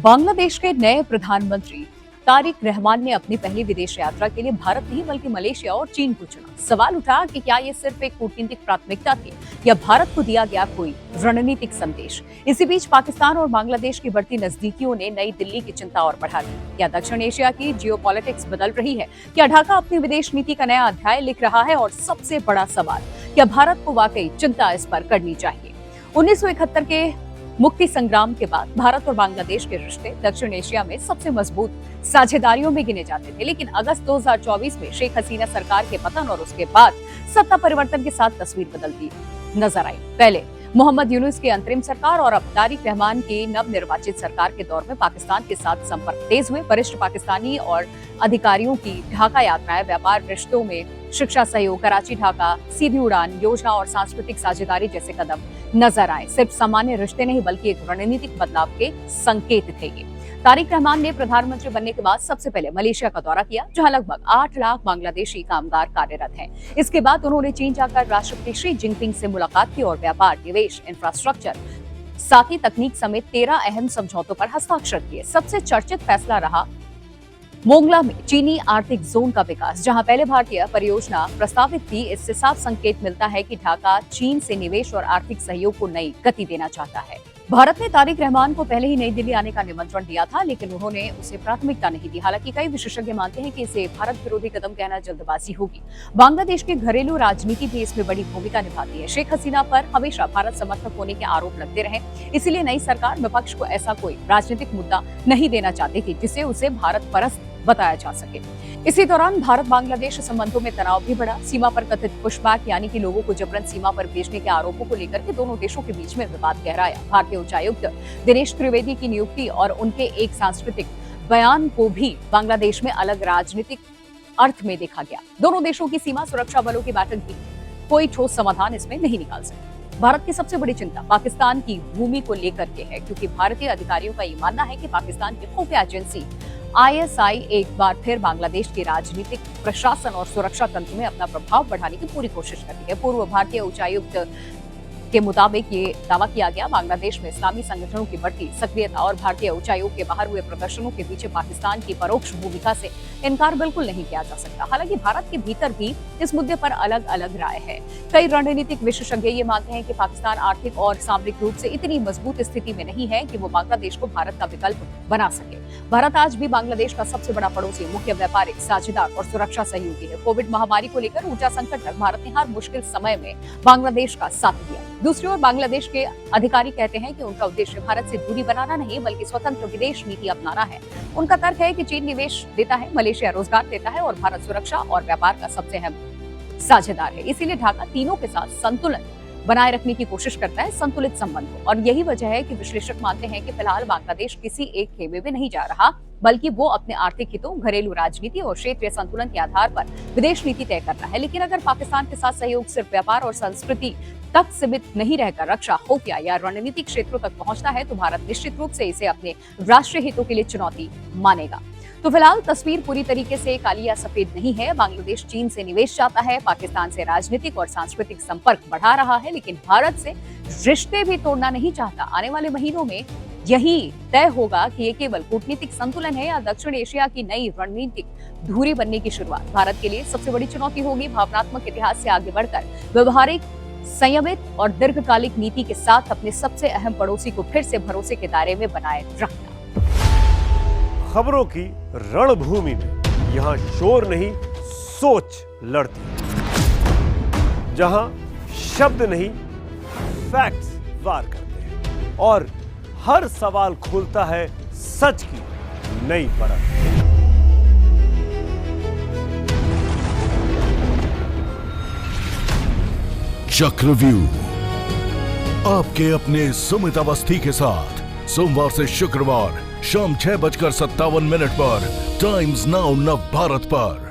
बांग्लादेश के नए प्रधानमंत्री तारिक रहमान ने अपनी पहली विदेश यात्रा के लिए भारत नहीं बल्कि मलेशिया और चीन को चुना। सवाल उठा कि क्या ये सिर्फ एक कूटनीतिक प्राथमिकता थी या भारत को दिया गया कोई रणनीतिक संदेश। इसी बीच पाकिस्तान और बांग्लादेश की बढ़ती नजदीकियों ने नई दिल्ली की चिंता और बढ़ा दी। क्या दक्षिण एशिया की जियोपॉलिटिक्स बदल रही है? क्या ढाका अपनी विदेश नीति का नया अध्याय लिख रहा है? और सबसे बड़ा सवाल, क्या भारत को वाकई चिंता इस पर करनी चाहिए? 1971 के मुक्ति संग्राम के बाद भारत और बांग्लादेश के रिश्ते दक्षिण एशिया में सबसे मजबूत साझेदारियों में गिने जाते थे। लेकिन अगस्त 2024 में शेख हसीना सरकार के पतन और उसके बाद सत्ता परिवर्तन के साथ तस्वीर बदलती नजर आई। पहले मोहम्मद यूनुस की अंतरिम सरकार और अब तारिक रहमान की नवनिर्वाचित सरकार के दौर में पाकिस्तान के साथ संपर्क तेज हुए। वरिष्ठ पाकिस्तानी और अधिकारियों की ढाका यात्राएं व्यापार रिश्तों में शिक्षा सहयोग, कराची ढाका सीधी उड़ान योजना और सांस्कृतिक साझेदारी जैसे कदम नजर आए। सिर्फ सामान्य रिश्ते नहीं बल्कि एक रणनीतिक बदलाव के संकेत थे ये। तारिक रहमान ने प्रधानमंत्री बनने के बाद सबसे पहले मलेशिया का दौरा किया, जहां लगभग 8 लाख बांग्लादेशी कामगार कार्यरत हैं। इसके बाद उन्होंने चीन जाकर राष्ट्रपति शी जिनपिंग से मुलाकात की और व्यापार, निवेश, इंफ्रास्ट्रक्चर, साथ ही तकनीक समेत 13 अहम समझौतों पर हस्ताक्षर किए। सबसे चर्चित फैसला रहा मोंगला में चीनी आर्थिक जोन का विकास, जहां पहले भारतीय परियोजना प्रस्तावित थी। इससे साफ संकेत मिलता है कि ढाका चीन से निवेश और आर्थिक सहयोग को नई गति देना चाहता है। भारत ने तारिक रहमान को पहले ही नई दिल्ली आने का निमंत्रण दिया था, लेकिन उन्होंने उसे प्राथमिकता नहीं दी। हालांकि कई विशेषज्ञ मानते हैं कि इसे भारत विरोधी कदम कहना जल्दबाजी होगी। बांग्लादेश की घरेलू राजनीति भी इसमें बड़ी भूमिका निभाती है। शेख हसीना पर हमेशा भारत समर्थक होने के आरोप लगते रहे, इसीलिए नई सरकार विपक्ष को ऐसा कोई राजनीतिक मुद्दा नहीं देना चाहती थी जिससे उसे भारत परस्त बताया जा सके। इसी दौरान भारत बांग्लादेश संबंधों में तनाव भी बढ़ा। सीमा पर कथित पुशबैक यानी कि लोगों को जबरन सीमा पर भेजने के आरोपों को लेकर के दोनों देशों के बीच में विवाद गहराया। भारतीय उच्चायुक्त दिनेश त्रिवेदी की नियुक्ति और उनके एक सांस्कृतिक बयान को भी बांग्लादेश में अलग राजनीतिक अर्थ में देखा गया। दोनों देशों की सीमा सुरक्षा बलों की बैठक भी कोई ठोस समाधान इसमें नहीं निकाल सके। भारत की सबसे बड़ी चिंता पाकिस्तान की भूमि को लेकर के है, क्योंकि भारतीय अधिकारियों का ये मानना है कि पाकिस्तान की खुफिया एजेंसी ISI एक बार फिर बांग्लादेश के राजनीतिक, प्रशासन और सुरक्षा तंत्र में अपना प्रभाव बढ़ाने की पूरी कोशिश करती है। पूर्व भारतीय उच्चायुक्त के मुताबिक ये दावा किया गया, बांग्लादेश में इस्लामी संगठनों की बढ़ती सक्रियता और भारतीय उच्चायोग के बाहर हुए प्रदर्शनों के पीछे पाकिस्तान की परोक्ष भूमिका से इनकार बिल्कुल नहीं किया जा सकता। हालांकि भारत के भीतर भी इस मुद्दे पर अलग अलग राय है। कई रणनीतिक विशेषज्ञ ये मानते हैं कि पाकिस्तान आर्थिक और सामरिक रूप से इतनी मजबूत स्थिति में नहीं है कि वो बांग्लादेश को भारत का विकल्प बना सके। भारत आज भी बांग्लादेश का सबसे बड़ा पड़ोसी, मुख्य व्यापारिक साझेदार और सुरक्षा सहयोगी है। कोविड महामारी को लेकर ऊर्जा संकट तक भारत ने हर मुश्किल समय में बांग्लादेश का साथ दिया। दूसरी ओर बांग्लादेश के अधिकारी कहते हैं कि उनका उद्देश्य भारत से दूरी बनाना नहीं बल्कि स्वतंत्र विदेश नीति अपनाना है। उनका तर्क है कि चीन निवेश देता है, मलेशिया रोजगार देता है और भारत सुरक्षा और व्यापार का सबसे अहम साझेदार है। इसीलिए ढाका तीनों के साथ संतुलन बनाए रखने की कोशिश करता है, संतुलित संबंधों। और यही वजह है कि विश्लेषक मानते हैं कि फिलहाल बांग्लादेश किसी एक खेमे में नहीं जा रहा, बल्कि वो अपने आर्थिक हितों, घरेलू राजनीति और क्षेत्रीय संतुलन के आधार पर विदेश नीति तय करता है। लेकिन अगर पाकिस्तान के साथ सहयोग सिर्फ व्यापार और संस्कृति तक सीमित नहीं रहकर रक्षा, खुफिया या रणनीतिक क्षेत्रों तक पहुंचता है तो भारत निश्चित रूप से इसे अपने राष्ट्रीय हितों के लिए चुनौती मानेगा। तो फिलहाल तस्वीर पूरी तरीके से काली या सफेद नहीं है। बांग्लादेश चीन से निवेश चाहता है, पाकिस्तान से राजनीतिक और सांस्कृतिक संपर्क बढ़ा रहा है, लेकिन भारत से रिश्ते भी तोड़ना नहीं चाहता। आने वाले महीनों में यही तय होगा कि ये केवल कूटनीतिक संतुलन है या दक्षिण एशिया की नई रणनीतिक धुरी बनने की शुरुआत। भारत के लिए सबसे बड़ी चुनौती होगी भावनात्मक इतिहास से आगे बढ़कर व्यवहारिक, संयमित और दीर्घकालिक नीति के साथ अपने सबसे अहम पड़ोसी को फिर से भरोसे के दायरे में बनाए रखना। खबरों की रणभूमि में यहाँ शोर नहीं, सोच लड़ती है। जहाँ शब्द नहीं, फैक्ट्स वार करते हैं और हर सवाल खोलता है सच की नई परत। चक्रव्यूह आपके अपने सुमित अवस्थी के साथ सोमवार से शुक्रवार शाम 6:57 पर टाइम्स नाउ नव भारत पर।